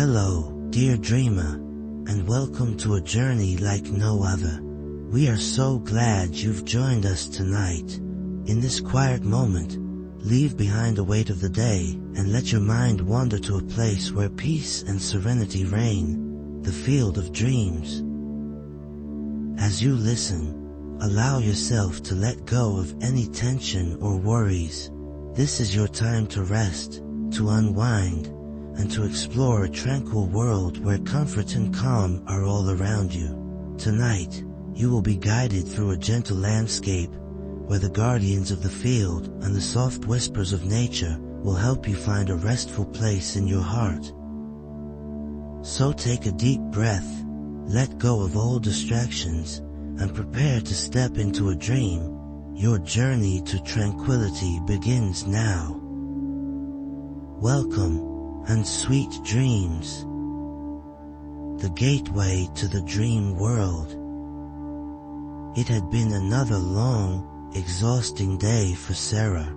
Hello, dear dreamer, and welcome to a journey like no other. We are so glad you've joined us tonight. In this quiet moment, leave behind the weight of the day and let your mind wander to a place where peace and serenity reign, the field of dreams. As you listen, allow yourself to let go of any tension or worries. This is your time to rest, to unwind, and to explore a tranquil world where comfort and calm are all around you. Tonight, you will be guided through a gentle landscape where the guardians of the field and the soft whispers of nature will help you find a restful place in your heart. So take a deep breath, let go of all distractions, and prepare to step into a dream. Your journey to tranquility begins now. Welcome, and sweet dreams. The gateway to the dream world. It had been another long, exhausting day for Sarah.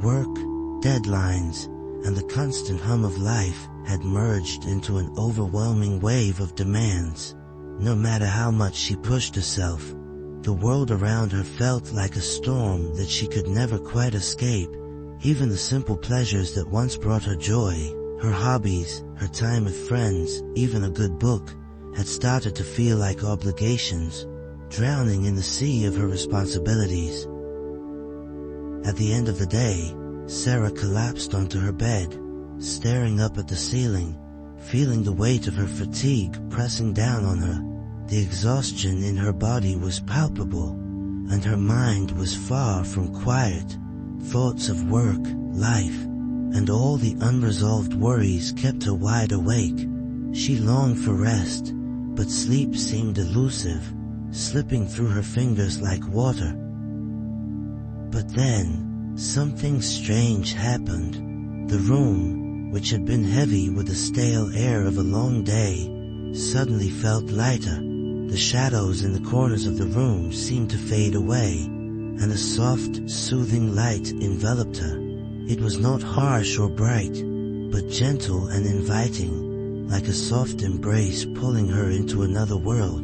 Work, deadlines, and the constant hum of life had merged into an overwhelming wave of demands. No matter how much she pushed herself, the world around her felt like a storm that she could never quite escape. Even the simple pleasures that once brought her joy, her hobbies, her time with friends, even a good book, had started to feel like obligations, drowning in the sea of her responsibilities. At the end of the day, Sarah collapsed onto her bed, staring up at the ceiling, feeling the weight of her fatigue pressing down on her. The exhaustion in her body was palpable, and her mind was far from quiet. Thoughts of work, life, and all the unresolved worries kept her wide awake. She longed for rest, but sleep seemed elusive, slipping through her fingers like water. But then, something strange happened. The room, which had been heavy with the stale air of a long day, suddenly felt lighter. The shadows in the corners of the room seemed to fade away, and a soft, soothing light enveloped her. It was not harsh or bright, but gentle and inviting, like a soft embrace pulling her into another world.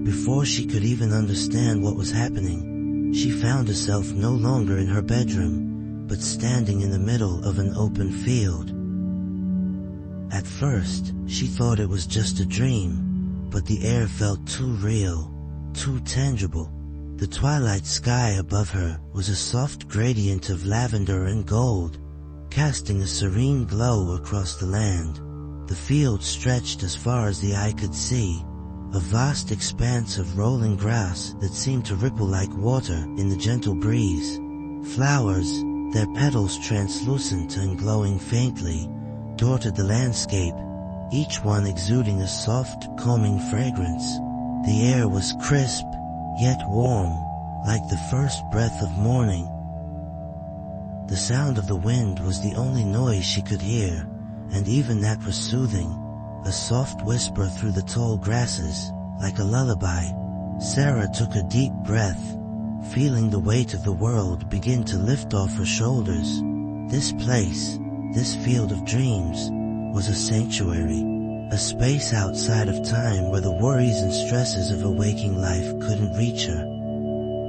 Before she could even understand what was happening, she found herself no longer in her bedroom, but standing in the middle of an open field. At first, she thought it was just a dream, but the air felt too real, too tangible. The twilight sky above her was a soft gradient of lavender and gold, casting a serene glow across the land. The field stretched as far as the eye could see, a vast expanse of rolling grass that seemed to ripple like water in the gentle breeze. Flowers, their petals translucent and glowing faintly, dotted the landscape, each one exuding a soft, calming fragrance. The air was crisp, yet warm, like the first breath of morning. The sound of the wind was the only noise she could hear, and even that was soothing, a soft whisper through the tall grasses, like a lullaby. Sarah took a deep breath, feeling the weight of the world begin to lift off her shoulders. This place, this field of dreams, was a sanctuary. A space outside of time where the worries and stresses of a waking life couldn't reach her.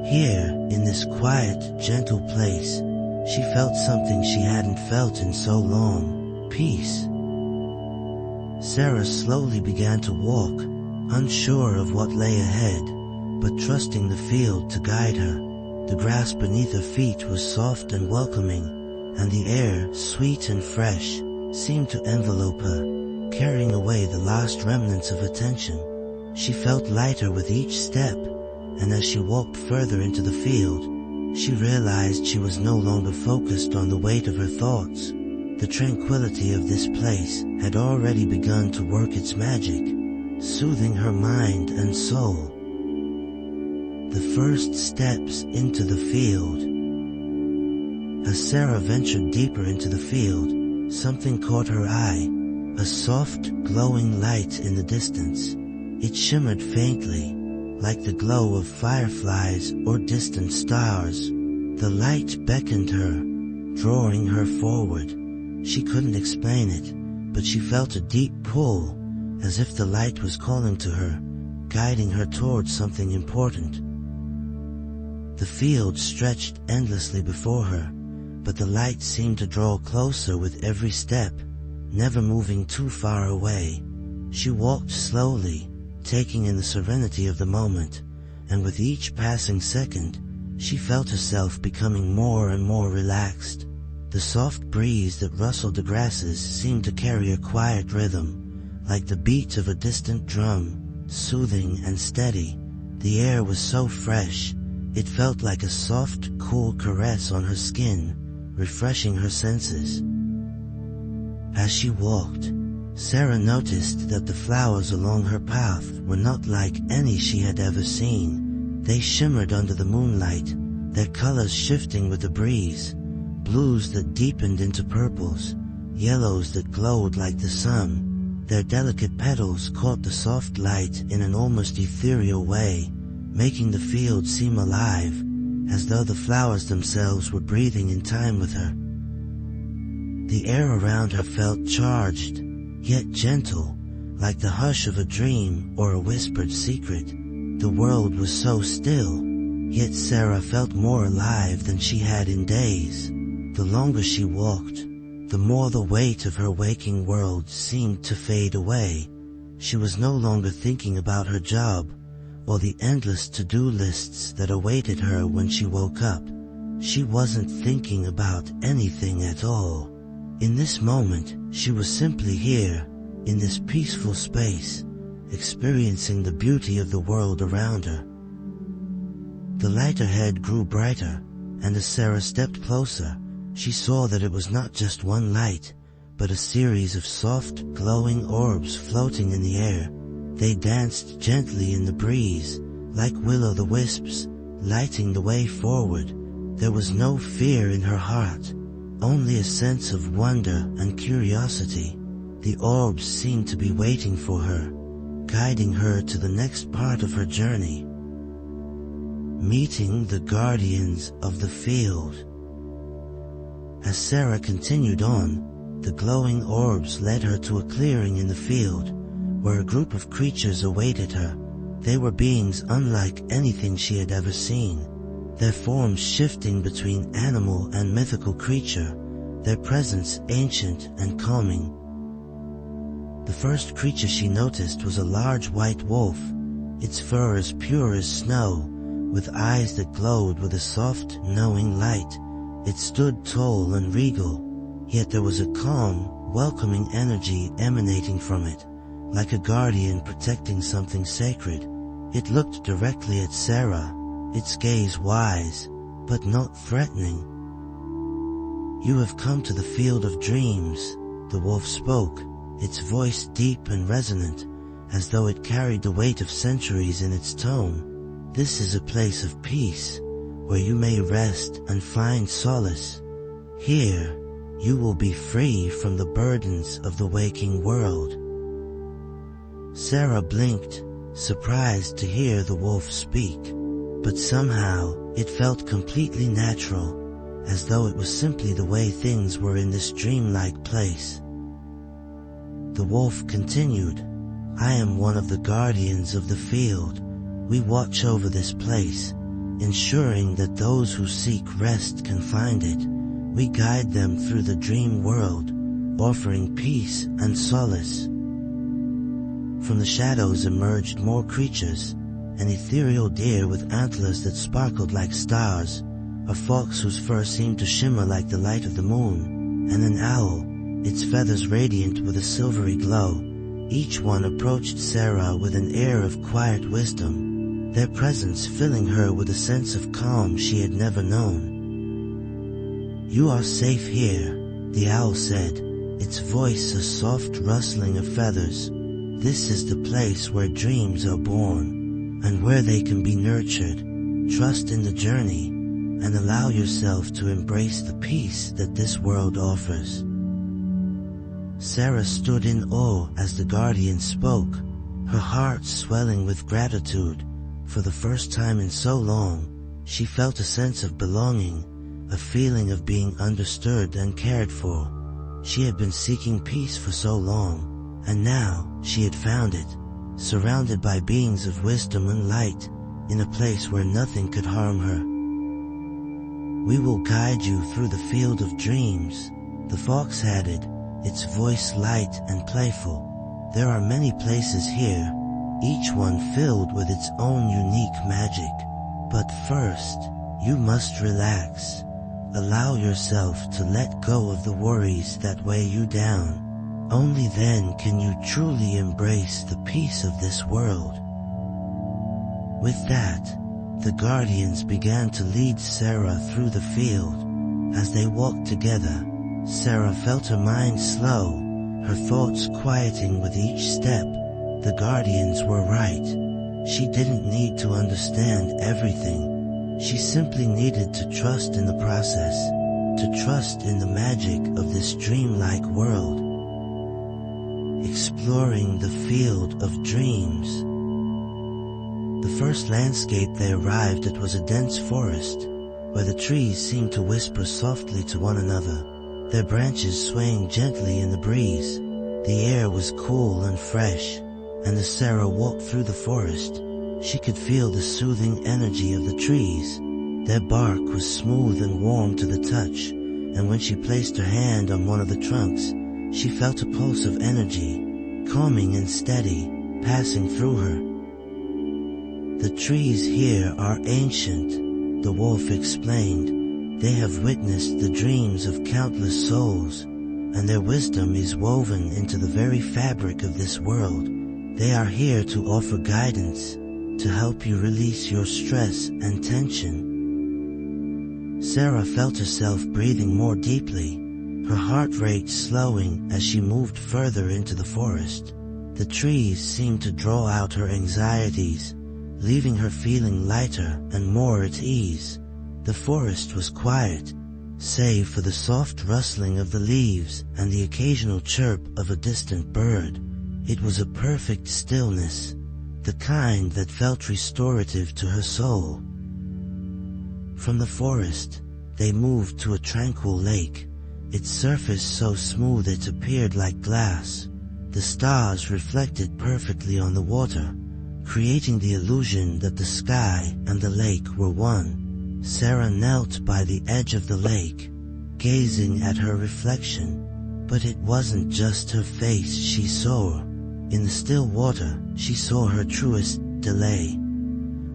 Here, in this quiet, gentle place, she felt something she hadn't felt in so long: peace. Sarah slowly began to walk, unsure of what lay ahead, but trusting the field to guide her. The grass beneath her feet was soft and welcoming, and the air, sweet and fresh, seemed to envelope her, carrying away the last remnants of her tension. She felt lighter with each step, and as she walked further into the field, she realized she was no longer focused on the weight of her thoughts. The tranquility of this place had already begun to work its magic, soothing her mind and soul. The first steps into the field. As Sarah ventured deeper into the field, something caught her eye. A soft, glowing light in the distance. It shimmered faintly, like the glow of fireflies or distant stars. The light beckoned her, drawing her forward. She couldn't explain it, but she felt a deep pull, as if the light was calling to her, guiding her towards something important. The field stretched endlessly before her, but the light seemed to draw closer with every step, never moving too far away. She walked slowly, taking in the serenity of the moment, and with each passing second, she felt herself becoming more and more relaxed. The soft breeze that rustled the grasses seemed to carry a quiet rhythm, like the beat of a distant drum, soothing and steady. The air was so fresh, it felt like a soft, cool caress on her skin, refreshing her senses. As she walked, Sarah noticed that the flowers along her path were not like any she had ever seen. They shimmered under the moonlight, their colors shifting with the breeze, blues that deepened into purples, yellows that glowed like the sun. Their delicate petals caught the soft light in an almost ethereal way, making the field seem alive, as though the flowers themselves were breathing in time with her. The air around her felt charged, yet gentle, like the hush of a dream or a whispered secret. The world was so still, yet Sarah felt more alive than she had in days. The longer she walked, the more the weight of her waking world seemed to fade away. She was no longer thinking about her job, or the endless to-do lists that awaited her when she woke up. She wasn't thinking about anything at all. In this moment, she was simply here, in this peaceful space, experiencing the beauty of the world around her. The light ahead grew brighter, and as Sarah stepped closer, she saw that it was not just one light, but a series of soft, glowing orbs floating in the air. They danced gently in the breeze, like will-o'-the-wisps, lighting the way forward. There was no fear in her heart, only a sense of wonder and curiosity. The orbs seemed to be waiting for her, guiding her to the next part of her journey. Meeting the guardians of the field. As Sarah continued on, the glowing orbs led her to a clearing in the field, where a group of creatures awaited her. They were beings unlike anything she had ever seen, their forms shifting between animal and mythical creature, their presence ancient and calming. The first creature she noticed was a large white wolf, its fur as pure as snow, with eyes that glowed with a soft, knowing light. It stood tall and regal, yet there was a calm, welcoming energy emanating from it, like a guardian protecting something sacred. It looked directly at Sarah, its gaze wise, but not threatening. "You have come to the field of dreams," the wolf spoke, its voice deep and resonant, as though it carried the weight of centuries in its tone. "This is a place of peace, where you may rest and find solace. Here, you will be free from the burdens of the waking world." Sarah blinked, surprised to hear the wolf speak, but somehow it felt completely natural, as though it was simply the way things were in this dreamlike place. The wolf continued, "I am one of the guardians of the field. We watch over this place, ensuring that those who seek rest can find it. We guide them through the dream world, offering peace and solace." From the shadows emerged more creatures, an ethereal deer with antlers that sparkled like stars, a fox whose fur seemed to shimmer like the light of the moon, and an owl, its feathers radiant with a silvery glow. Each one approached Sarah with an air of quiet wisdom, their presence filling her with a sense of calm she had never known. "You are safe here," the owl said, its voice a soft rustling of feathers. "This is the place where dreams are born, and where they can be nurtured. Trust in the journey, and allow yourself to embrace the peace that this world offers." Sarah stood in awe as the guardian spoke, her heart swelling with gratitude. For the first time in so long, she felt a sense of belonging, a feeling of being understood and cared for. She had been seeking peace for so long, and now she had found it, surrounded by beings of wisdom and light, in a place where nothing could harm her. "We will guide you through the field of dreams," the fox added, its voice light and playful. "There are many places here, each one filled with its own unique magic. But first, you must relax. Allow yourself to let go of the worries that weigh you down. Only then can you truly embrace the peace of this world." With that, the guardians began to lead Sarah through the field. As they walked together, Sarah felt her mind slow, her thoughts quieting with each step. The guardians were right. She didn't need to understand everything. She simply needed to trust in the process, to trust in the magic of this dreamlike world. Exploring the field of dreams. The first landscape they arrived at was a dense forest, where the trees seemed to whisper softly to one another, their branches swaying gently in the breeze. The air was cool and fresh, and as Sarah walked through the forest, she could feel the soothing energy of the trees. Their bark was smooth and warm to the touch, and when she placed her hand on one of the trunks, she felt a pulse of energy, calming and steady, passing through her. "The trees here are ancient," the wolf explained. "They have witnessed the dreams of countless souls, and their wisdom is woven into the very fabric of this world. They are here to offer guidance, to help you release your stress and tension." Sarah felt herself breathing more deeply, her heart rate slowing as she moved further into the forest. The trees seemed to draw out her anxieties, leaving her feeling lighter and more at ease. The forest was quiet, save for the soft rustling of the leaves and the occasional chirp of a distant bird. It was a perfect stillness, the kind that felt restorative to her soul. From the forest, they moved to a tranquil lake, its surface so smooth it appeared like glass. The stars reflected perfectly on the water, creating the illusion that the sky and the lake were one. Sarah knelt by the edge of the lake, gazing at her reflection, but it wasn't just her face she saw. In the still water, she saw her truest delay.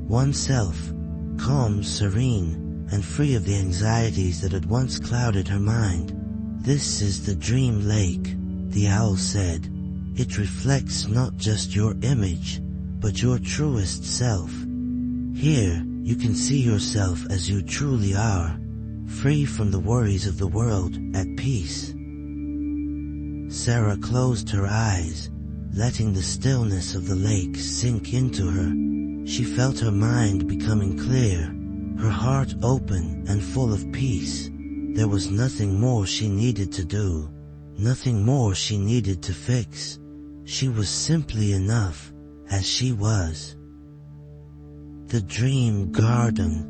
Oneself, calm, serene, and free of the anxieties that had once clouded her mind. "This is the dream lake," the owl said. "It reflects not just your image, but your truest self. Here, you can see yourself as you truly are, free from the worries of the world, at peace." Sarah closed her eyes, letting the stillness of the lake sink into her. She felt her mind becoming clear, her heart open and full of peace. There was nothing more she needed to do, nothing more she needed to fix. She was simply enough, as she was. The Dream Garden.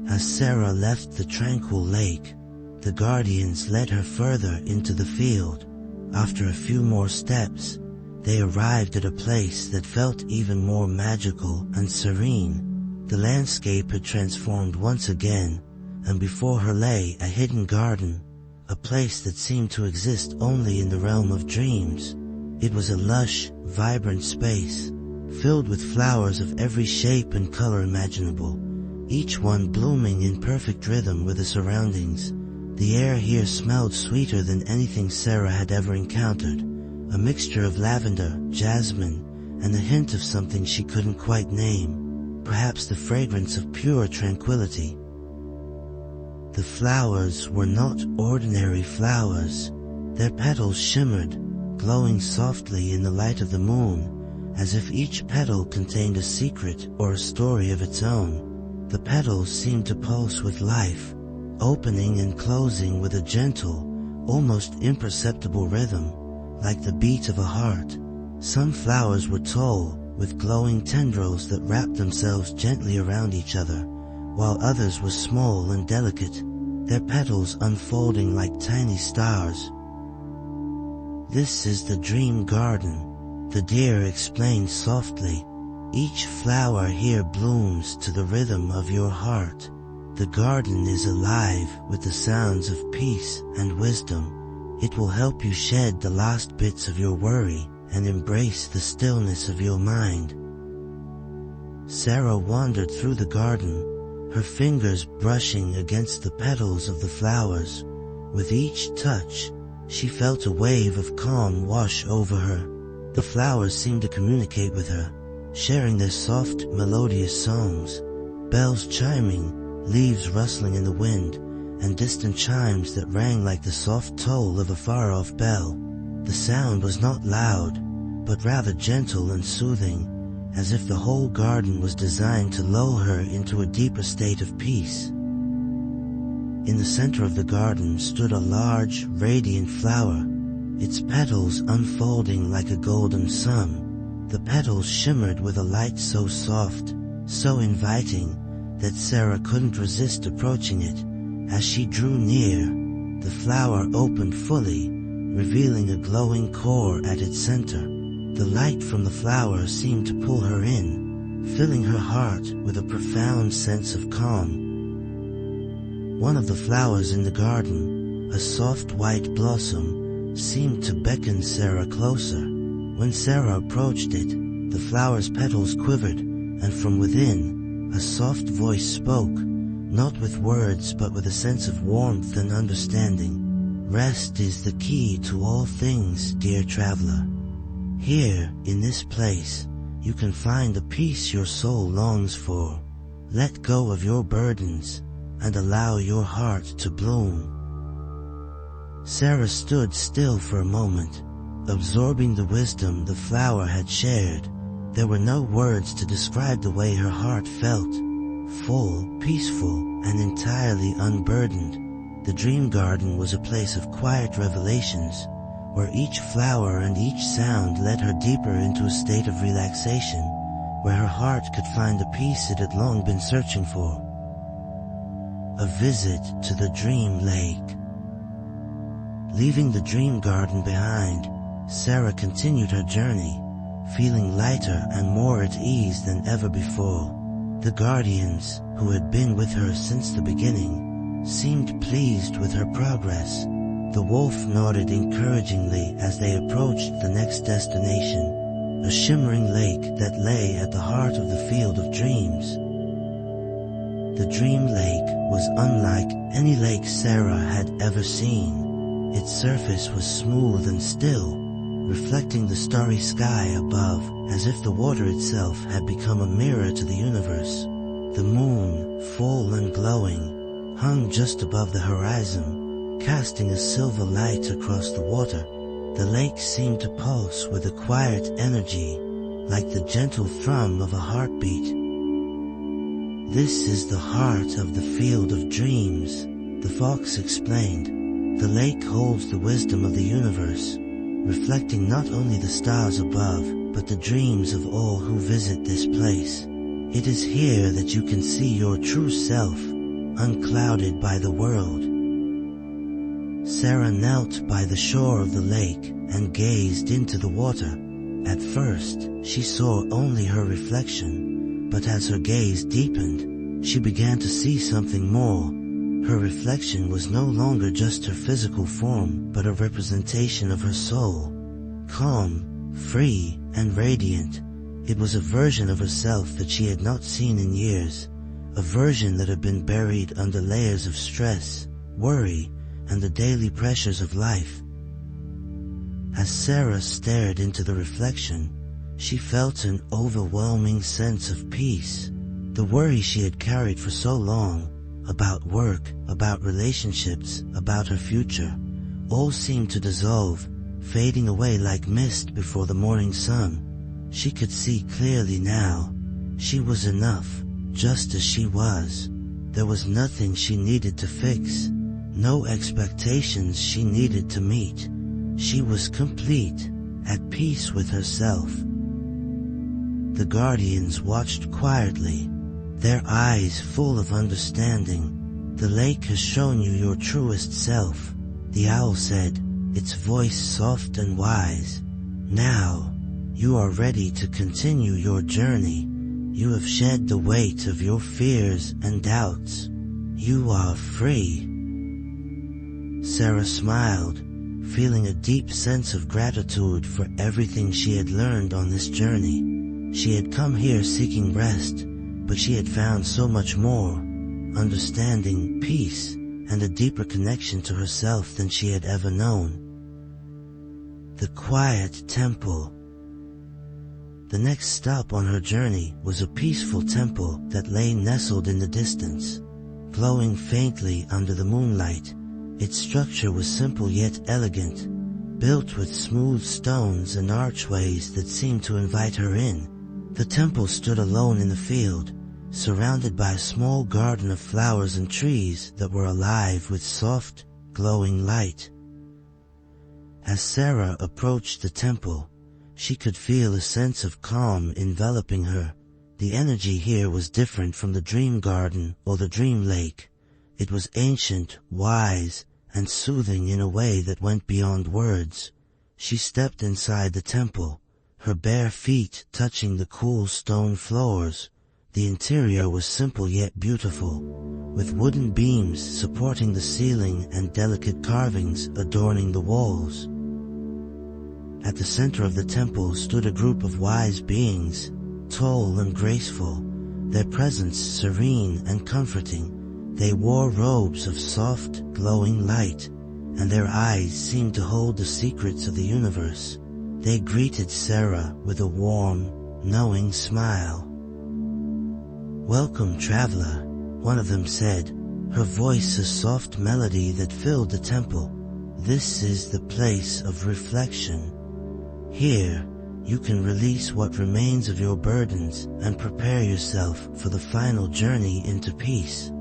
As Sarah left the tranquil lake, the guardians led her further into the field. After a few more steps, they arrived at a place that felt even more magical and serene. The landscape had transformed once again, and before her lay a hidden garden, a place that seemed to exist only in the realm of dreams. It was a lush, vibrant space, filled with flowers of every shape and color imaginable, each one blooming in perfect rhythm with the surroundings. The air here smelled sweeter than anything Sarah had ever encountered, a mixture of lavender, jasmine, and a hint of something she couldn't quite name, perhaps the fragrance of pure tranquility. The flowers were not ordinary flowers. Their petals shimmered, glowing softly in the light of the moon, as if each petal contained a secret or a story of its own. The petals seemed to pulse with life, opening and closing with a gentle, almost imperceptible rhythm, like the beat of a heart. Some flowers were tall, with glowing tendrils that wrapped themselves gently around each other, while others were small and delicate, their petals unfolding like tiny stars. "This is the dream garden," the deer explained softly. "Each flower here blooms to the rhythm of your heart. The garden is alive with the sounds of peace and wisdom. It will help you shed the last bits of your worry and embrace the stillness of your mind." Sarah wandered through the garden, her fingers brushing against the petals of the flowers. With each touch, she felt a wave of calm wash over her. The flowers seemed to communicate with her, sharing their soft, melodious songs, bells chiming, leaves rustling in the wind, and distant chimes that rang like the soft toll of a far-off bell. The sound was not loud, but rather gentle and soothing, as if the whole garden was designed to lull her into a deeper state of peace. In the center of the garden stood a large, radiant flower, its petals unfolding like a golden sun. The petals shimmered with a light so soft, so inviting, that Sarah couldn't resist approaching it. As she drew near, the flower opened fully, revealing a glowing core at its center. The light from the flower seemed to pull her in, filling her heart with a profound sense of calm. One of the flowers in the garden, a soft white blossom, seemed to beckon Sarah closer. When Sarah approached it, the flower's petals quivered, and from within, a soft voice spoke, not with words but with a sense of warmth and understanding. "Rest is the key to all things, dear traveler. Here, in this place, you can find the peace your soul longs for. Let go of your burdens and allow your heart to bloom." Sarah stood still for a moment, absorbing the wisdom the flower had shared. There were no words to describe the way her heart felt, full, peaceful, and entirely unburdened. The dream garden was a place of quiet revelations, where each flower and each sound led her deeper into a state of relaxation, where her heart could find the peace it had long been searching for. A visit to the dream lake. Leaving the dream garden behind, Sarah continued her journey, feeling lighter and more at ease than ever before. The guardians, who had been with her since the beginning, seemed pleased with her progress. The wolf nodded encouragingly as they approached the next destination, a shimmering lake that lay at the heart of the field of dreams. The dream lake was unlike any lake Sarah had ever seen. Its surface was smooth and still, reflecting the starry sky above, as if the water itself had become a mirror to the universe. The moon, full and glowing, hung just above the horizon, casting a silver light across the water. The lake seemed to pulse with a quiet energy, like the gentle thrum of a heartbeat. "This is the heart of the field of dreams," the fox explained. "The lake holds the wisdom of the universe, reflecting not only the stars above, but the dreams of all who visit this place. It is here that you can see your true self, unclouded by the world." Sarah knelt by the shore of the lake and gazed into the water. At first, she saw only her reflection, but as her gaze deepened, she began to see something more. Her reflection was no longer just her physical form, but a representation of her soul. Calm, free, and radiant, it was a version of herself that she had not seen in years, a version that had been buried under layers of stress, worry, and the daily pressures of life. As Sarah stared into the reflection, she felt an overwhelming sense of peace. The worry she had carried for so long, about work, about relationships, about her future, all seemed to dissolve, fading away like mist before the morning sun. She could see clearly now. She was enough, just as she was. There was nothing she needed to fix, no expectations she needed to meet. She was complete, at peace with herself. The guardians watched quietly, their eyes full of understanding. "The lake has shown you your truest self," the owl said, its voice soft and wise. "Now, you are ready to continue your journey. You have shed the weight of your fears and doubts. You are free." Sarah smiled, feeling a deep sense of gratitude for everything she had learned on this journey. She had come here seeking rest, but she had found so much more: understanding, peace, and a deeper connection to herself than she had ever known. The quiet temple. The next stop on her journey was a peaceful temple that lay nestled in the distance, glowing faintly under the moonlight. Its structure was simple yet elegant, built with smooth stones and archways that seemed to invite her in. The temple stood alone in the field, surrounded by a small garden of flowers and trees that were alive with soft, glowing light. As Sarah approached the temple, she could feel a sense of calm enveloping her. The energy here was different from the dream garden or the dream lake. It was ancient, wise, and soothing in a way that went beyond words. She stepped inside the temple, her bare feet touching the cool stone floors. The interior was simple yet beautiful, with wooden beams supporting the ceiling and delicate carvings adorning the walls. At the center of the temple stood a group of wise beings, tall and graceful, their presence serene and comforting. They wore robes of soft, glowing light, and their eyes seemed to hold the secrets of the universe. They greeted Sarah with a warm, knowing smile. "Welcome, traveler," one of them said, her voice a soft melody that filled the temple. "This is the place of reflection. Here, you can release what remains of your burdens and prepare yourself for the final journey into peace."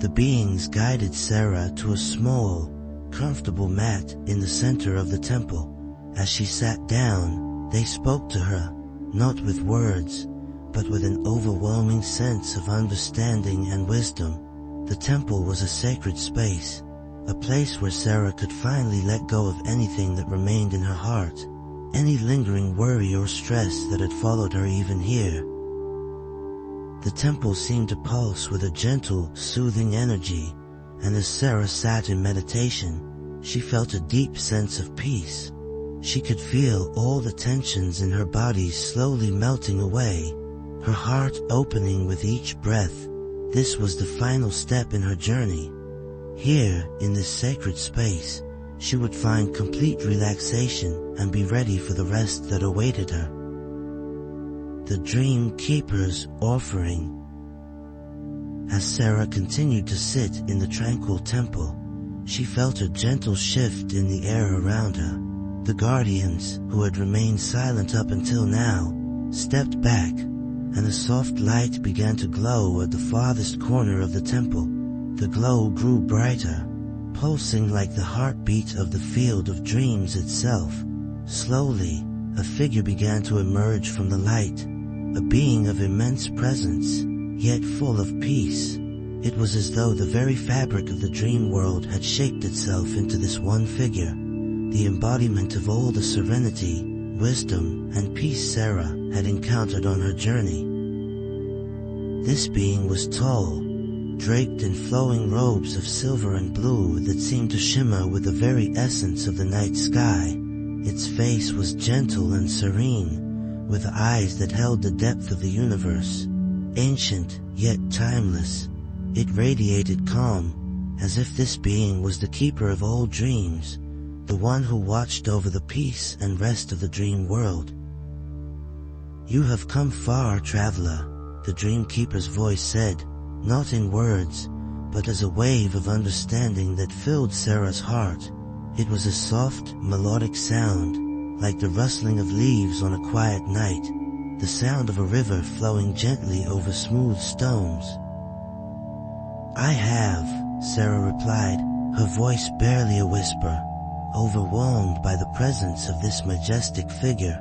The beings guided Sarah to a small, comfortable mat in the center of the temple. As she sat down, they spoke to her, not with words, but with an overwhelming sense of understanding and wisdom. The temple was a sacred space, a place where Sarah could finally let go of anything that remained in her heart, any lingering worry or stress that had followed her even here. The temple seemed to pulse with a gentle, soothing energy, and as Sarah sat in meditation, she felt a deep sense of peace. She could feel all the tensions in her body slowly melting away, her heart opening with each breath. This was the final step in her journey. Here, in this sacred space, she would find complete relaxation and be ready for the rest that awaited her. The Dream Keeper's Offering. As Sarah continued to sit in the tranquil temple, she felt a gentle shift in the air around her. The guardians, who had remained silent up until now, stepped back, and a soft light began to glow at the farthest corner of the temple. The glow grew brighter, pulsing like the heartbeat of the field of dreams itself. Slowly, a figure began to emerge from the light, a being of immense presence, yet full of peace. It was as though the very fabric of the dream world had shaped itself into this one figure, the embodiment of all the serenity, wisdom, and peace Sarah had encountered on her journey. This being was tall, draped in flowing robes of silver and blue that seemed to shimmer with the very essence of the night sky. Its face was gentle and serene, with eyes that held the depth of the universe. Ancient, yet timeless, it radiated calm, as if this being was the keeper of all dreams, the one who watched over the peace and rest of the dream world. "You have come far, traveler," the Dream Keeper's voice said, not in words, but as a wave of understanding that filled Sarah's heart. It was a soft, melodic sound, like the rustling of leaves on a quiet night, the sound of a river flowing gently over smooth stones. "I have," Sarah replied, her voice barely a whisper, overwhelmed by the presence of this majestic figure.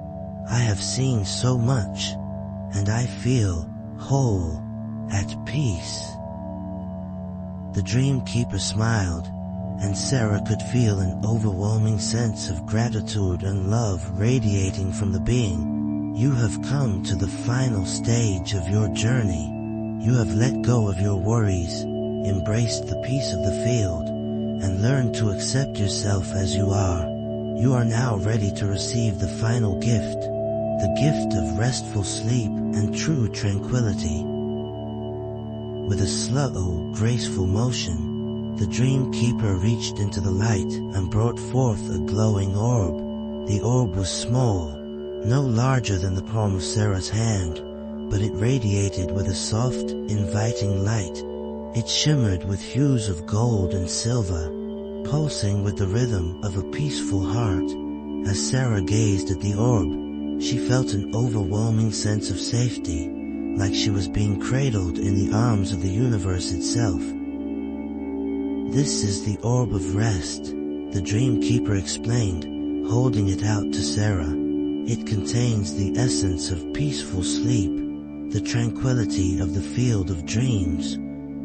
"I have seen so much, and I feel whole, at peace." The dream keeper smiled, and Sarah could feel an overwhelming sense of gratitude and love radiating from the being. You have come to the final stage of your journey. You have let go of your worries, embraced the peace of the field, and learned to accept yourself as you are. You are now ready to receive the final gift, the gift of restful sleep and true tranquility. With a slow, graceful motion, the dream keeper reached into the light and brought forth a glowing orb. The orb was small, no larger than the palm of Sarah's hand, but it radiated with a soft, inviting light. It shimmered with hues of gold and silver, pulsing with the rhythm of a peaceful heart. As Sarah gazed at the orb, she felt an overwhelming sense of safety, like she was being cradled in the arms of the universe itself. This is the orb of rest, the dream keeper explained, holding it out to Sarah. It contains the essence of peaceful sleep, the tranquility of the field of dreams.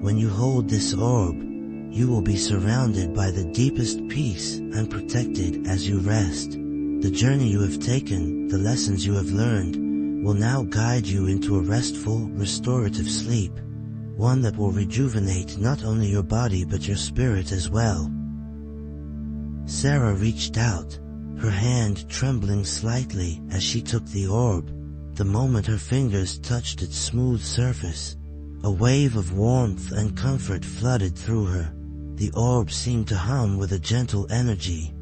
When you hold this orb, you will be surrounded by the deepest peace and protected as you rest. The journey you have taken, the lessons you have learned, will now guide you into a restful, restorative sleep, one that will rejuvenate not only your body but your spirit as well. Sarah reached out, her hand trembling slightly as she took the orb. The moment her fingers touched its smooth surface, a wave of warmth and comfort flooded through her. The orb seemed to hum with a gentle energy,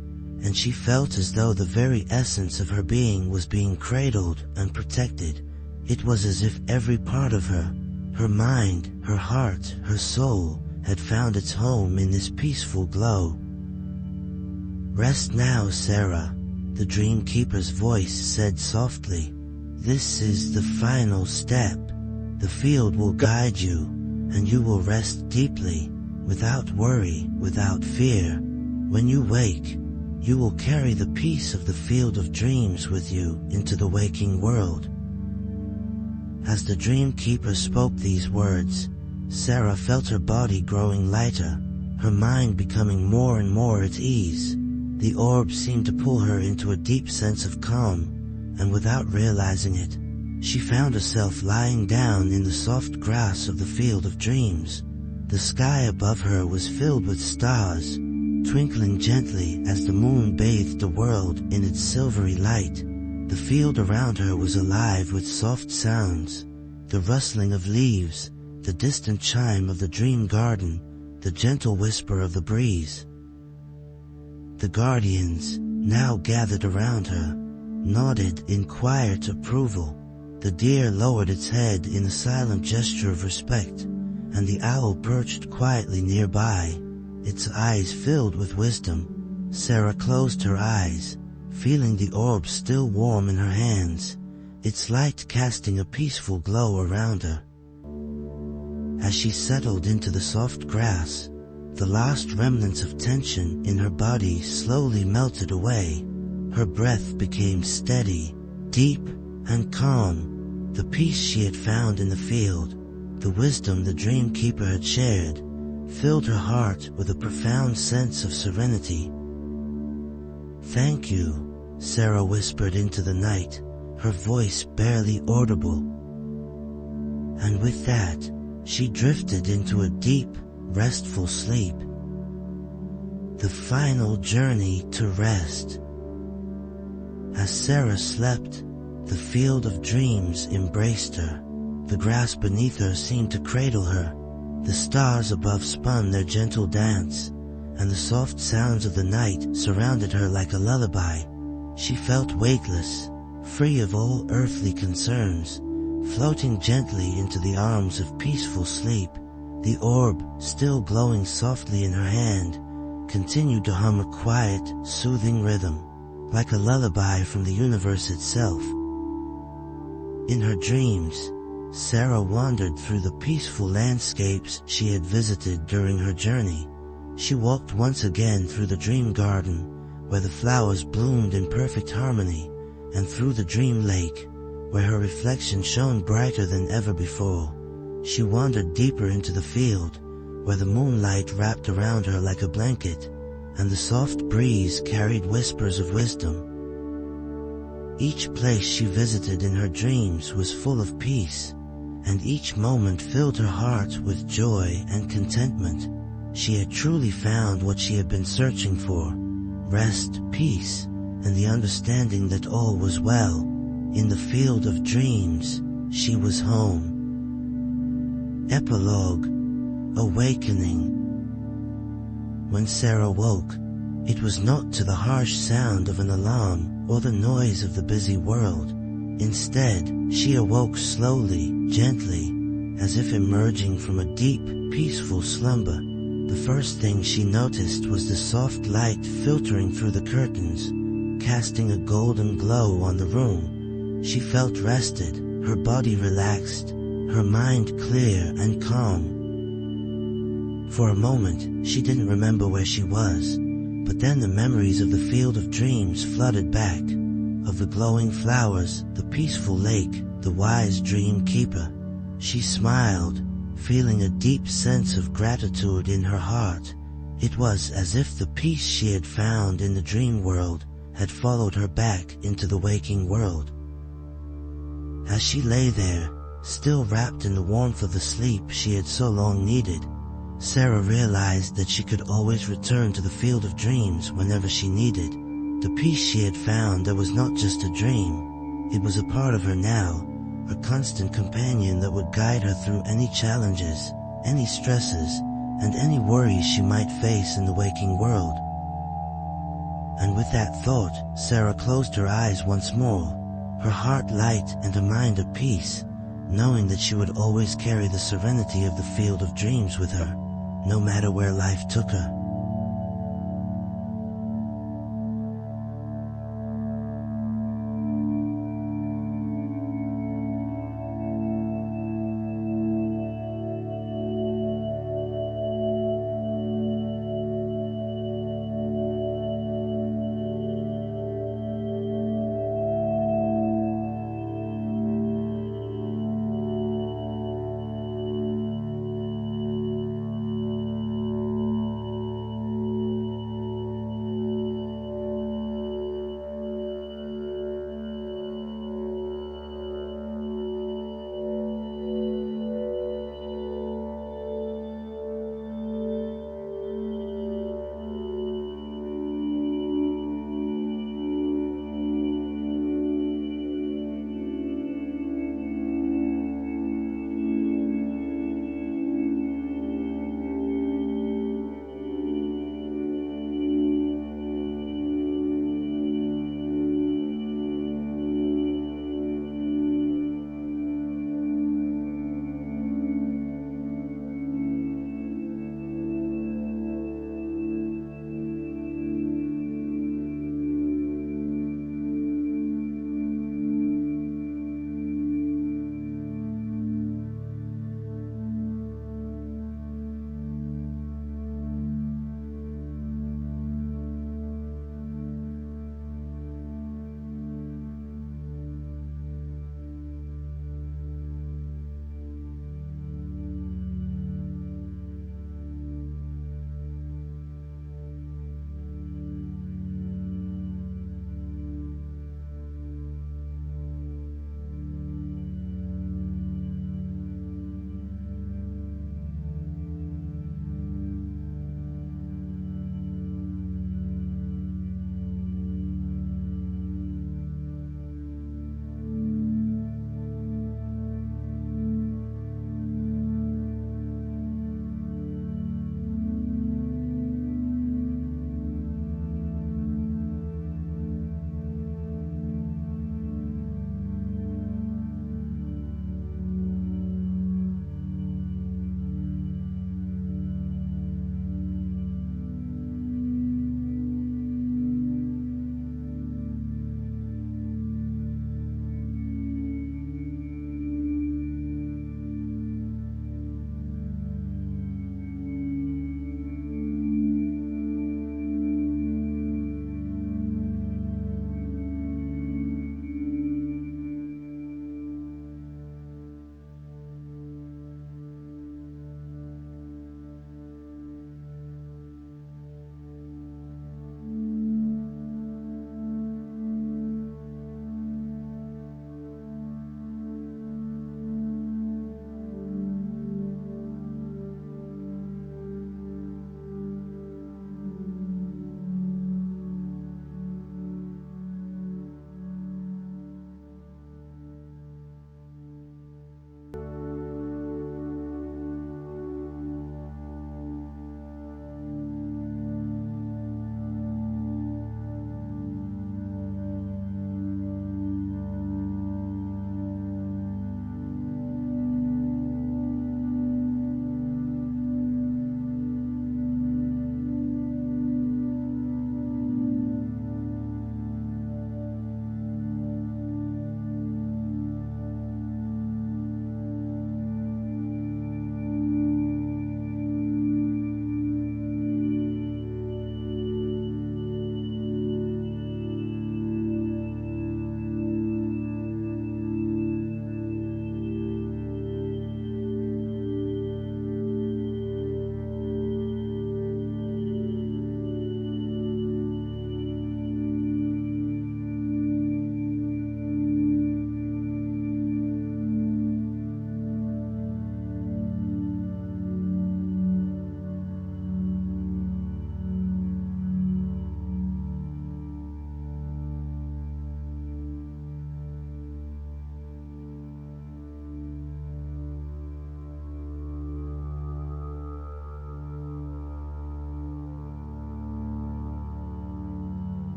and she felt as though the very essence of her being was being cradled and protected. It was as if every part of her, her mind, her heart, her soul, had found its home in this peaceful glow. "Rest now, Sarah," the dream keeper's voice said softly. "This is the final step. The field will guide you, and you will rest deeply, without worry, without fear. When you wake, you will carry the peace of the field of dreams with you into the waking world." As the dream keeper spoke these words, Sarah felt her body growing lighter, her mind becoming more and more at ease. The orb seemed to pull her into a deep sense of calm, and without realizing it, she found herself lying down in the soft grass of the field of dreams. The sky above her was filled with stars, twinkling gently as the moon bathed the world in its silvery light. The field around her was alive with soft sounds, the rustling of leaves, the distant chime of the dream garden, the gentle whisper of the breeze. The guardians, now gathered around her, nodded in quiet approval. The deer lowered its head in a silent gesture of respect, and the owl perched quietly nearby, its eyes filled with wisdom. Sarah closed her eyes, feeling the orb still warm in her hands, its light casting a peaceful glow around her. As she settled into the soft grass, the last remnants of tension in her body slowly melted away. Her breath became steady, deep, and calm. The peace she had found in the field, the wisdom the dream keeper had shared, filled her heart with a profound sense of serenity. "Thank you," Sarah whispered into the night, her voice barely audible. And with that, she drifted into a deep, restful sleep. The final journey to rest. As Sarah slept, the field of dreams embraced her. The grass beneath her seemed to cradle her. The stars above spun their gentle dance, and the soft sounds of the night surrounded her like a lullaby. She felt weightless, free of all earthly concerns, floating gently into the arms of peaceful sleep. The orb, still glowing softly in her hand, continued to hum a quiet, soothing rhythm, like a lullaby from the universe itself. In her dreams, Sarah wandered through the peaceful landscapes she had visited during her journey. She walked once again through the dream garden, where the flowers bloomed in perfect harmony, and through the dream lake, where her reflection shone brighter than ever before. She wandered deeper into the field, where the moonlight wrapped around her like a blanket, and the soft breeze carried whispers of wisdom. Each place she visited in her dreams was full of peace, and each moment filled her heart with joy and contentment. She had truly found what she had been searching for: rest, peace, and the understanding that all was well. In the field of dreams, she was home. Epilogue. Awakening. When Sarah woke, it was not to the harsh sound of an alarm or the noise of the busy world. Instead, she awoke slowly, gently, as if emerging from a deep, peaceful slumber. The first thing she noticed was the soft light filtering through the curtains, casting a golden glow on the room. She felt rested, her body relaxed, her mind clear and calm. For a moment, she didn't remember where she was, but then the memories of the field of dreams flooded back, of the glowing flowers, the peaceful lake, the wise dream keeper. She smiled, feeling a deep sense of gratitude in her heart. It was as if the peace she had found in the dream world had followed her back into the waking world. As she lay there, still wrapped in the warmth of the sleep she had so long needed, Sarah realized that she could always return to the field of dreams whenever she needed. The peace she had found that was not just a dream, it was a part of her now, a constant companion that would guide her through any challenges, any stresses, and any worries she might face in the waking world. And with that thought, Sarah closed her eyes once more, her heart light and her mind at peace, knowing that she would always carry the serenity of the field of dreams with her, no matter where life took her.